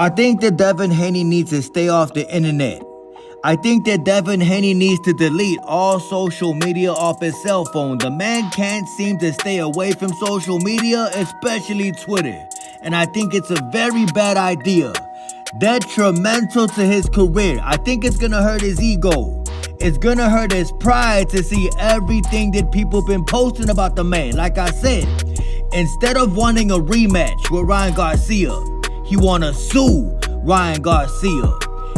I think that Devin Haney needs to stay off the internet. I think that Devin Haney needs to delete all social media off his cell phone. The man can't seem to stay away from social media, especially Twitter. And I think it's a very bad idea. Detrimental to his career. I think it's gonna hurt his ego. It's gonna hurt his pride to see everything that people been posting about the man. Like I said, instead of wanting a rematch with Ryan Garcia, he wanna sue Ryan Garcia.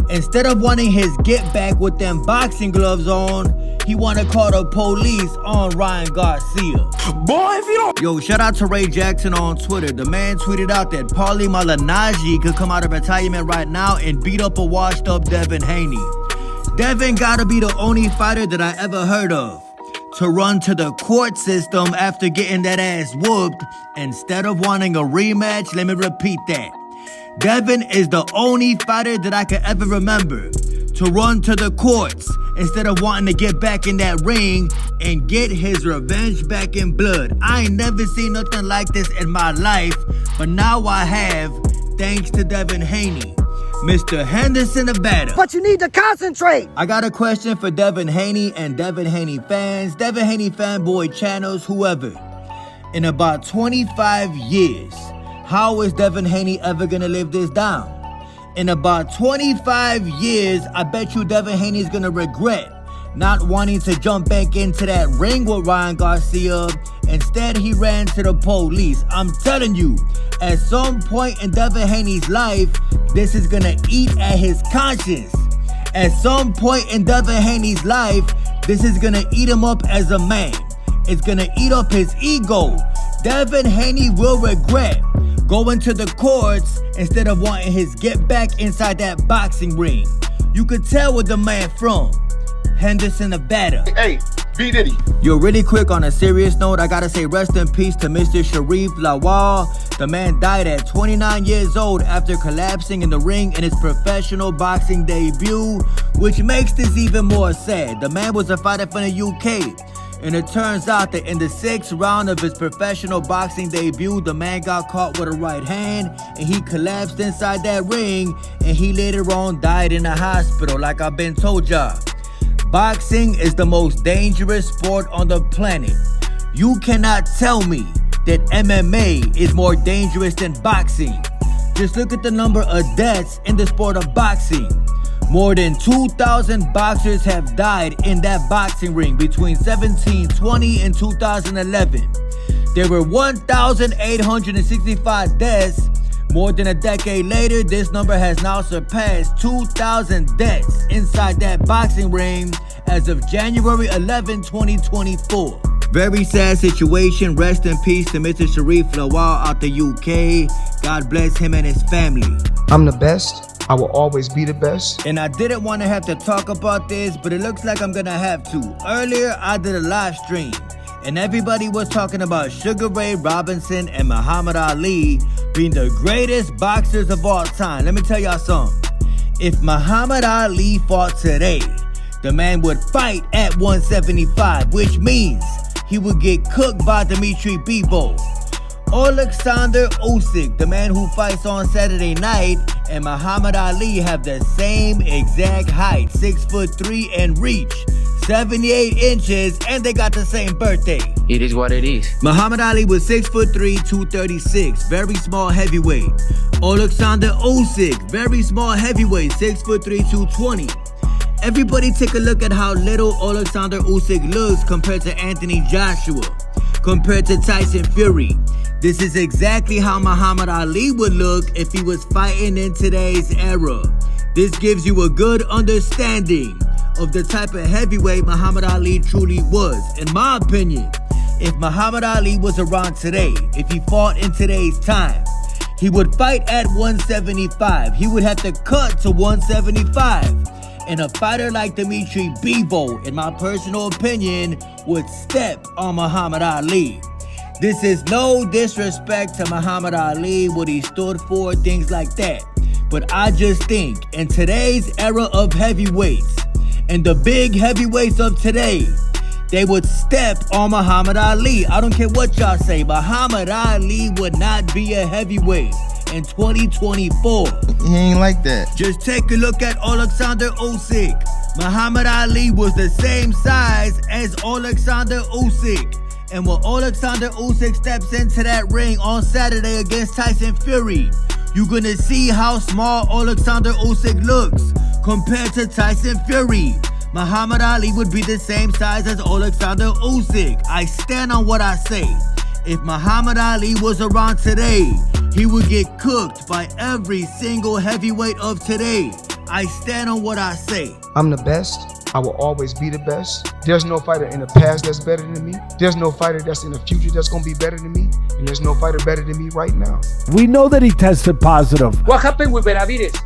Instead of wanting his get back with them boxing gloves on, he wanna call the police on Ryan Garcia. Boy, if you don't... Yo, shout out to Ray Jackson on Twitter. The man tweeted out that Paulie Malignaggi could come out of retirement right now and beat up a washed up Devin Haney. Devin gotta be the only fighter that I ever heard of to run to the court system after getting that ass whooped. Instead of wanting a rematch, let me repeat that. Devin is the only fighter that I could ever remember to run to the courts instead of wanting to get back in that ring and get his revenge back in blood. I ain't never seen nothing like this in my life, but now I have, thanks to Devin Haney. Mr. Henderson, Nevada. But you need to concentrate. I got a question for Devin Haney and Devin Haney fans, Devin Haney fanboy channels, whoever. In about 25 years, how is Devin Haney ever gonna live this down? In about 25 years, I bet you Devin Haney is gonna regret not wanting to jump back into that ring with Ryan Garcia. Instead, he ran to the police. I'm telling you, at some point in Devin Haney's life, this is gonna eat at his conscience. At some point in Devin Haney's life, this is gonna eat him up as a man. It's gonna eat up his ego. Devin Haney will regret going to the courts instead of wanting his get back inside that boxing ring. You could tell where the man from. Henderson, Nevada. Hey, B Diddy. Yo, really quick on a serious note, I gotta say rest in peace to Mr. Sharif Lawal. The man died at 29 years old after collapsing in the ring in his professional boxing debut, which makes this even more sad. The man was a fighter from the UK. And it turns out that in the 6th round of his professional boxing debut, the man got caught with a right hand and he collapsed inside that ring and he later on died in a hospital, like I've been told y'all. Boxing is the most dangerous sport on the planet. You cannot tell me that MMA is more dangerous than boxing. Just look at the number of deaths in the sport of boxing. More than 2,000 boxers have died in that boxing ring between 1720 and 2011. There were 1,865 deaths. More than a decade later, this number has now surpassed 2,000 deaths inside that boxing ring as of January 11, 2024. Very sad situation. Rest in peace to Mr. Sharif Lawal out the UK. God bless him and his family. I'm the best. I will always be the best. And I didn't want to have to talk about this, but it looks like I'm gonna have to. Earlier, I did a live stream, and everybody was talking about Sugar Ray Robinson and Muhammad Ali being the greatest boxers of all time. Let me tell y'all something. If Muhammad Ali fought today, the man would fight at 175, which means he would get cooked by Dimitri Bivol. Alexander Usyk, the man who fights on Saturday night, and Muhammad Ali have the same exact height, 6'3" and reach 78 inches, and they got the same birthday. It is what it is. Muhammad Ali was 6'3", 236, very small heavyweight. Alexander Usyk, very small heavyweight, 6'3", 220. Everybody take a look at how little Alexander Usyk looks compared to Anthony Joshua, compared to Tyson Fury. This is exactly how Muhammad Ali would look if he was fighting in today's era. This gives you a good understanding of the type of heavyweight Muhammad Ali truly was. In my opinion, if Muhammad Ali was around today, if he fought in today's time, he would fight at 175. He would have to cut to 175. And a fighter like Dimitri Bivol, in my personal opinion, would step on Muhammad Ali. This is no disrespect to Muhammad Ali, what he stood for, things like that. But I just think in today's era of heavyweights and the big heavyweights of today, they would step on Muhammad Ali. I don't care what y'all say. Muhammad Ali would not be a heavyweight. in 2024. He ain't like that. Just take a look at Alexander Usyk. Muhammad Ali was the same size as Alexander Usyk. And when Alexander Usyk steps into that ring on Saturday against Tyson Fury, you're gonna see how small Alexander Usyk looks compared to Tyson Fury. Muhammad Ali would be the same size as Alexander Usyk. I stand on what I say. If Muhammad Ali was around today, he would get cooked by every single heavyweight of today. I stand on what I say. I'm the best. I will always be the best. There's no fighter in the past that's better than me. There's no fighter that's in the future that's going to be better than me. And there's no fighter better than me right now. We know that he tested positive. What happened with Benavides?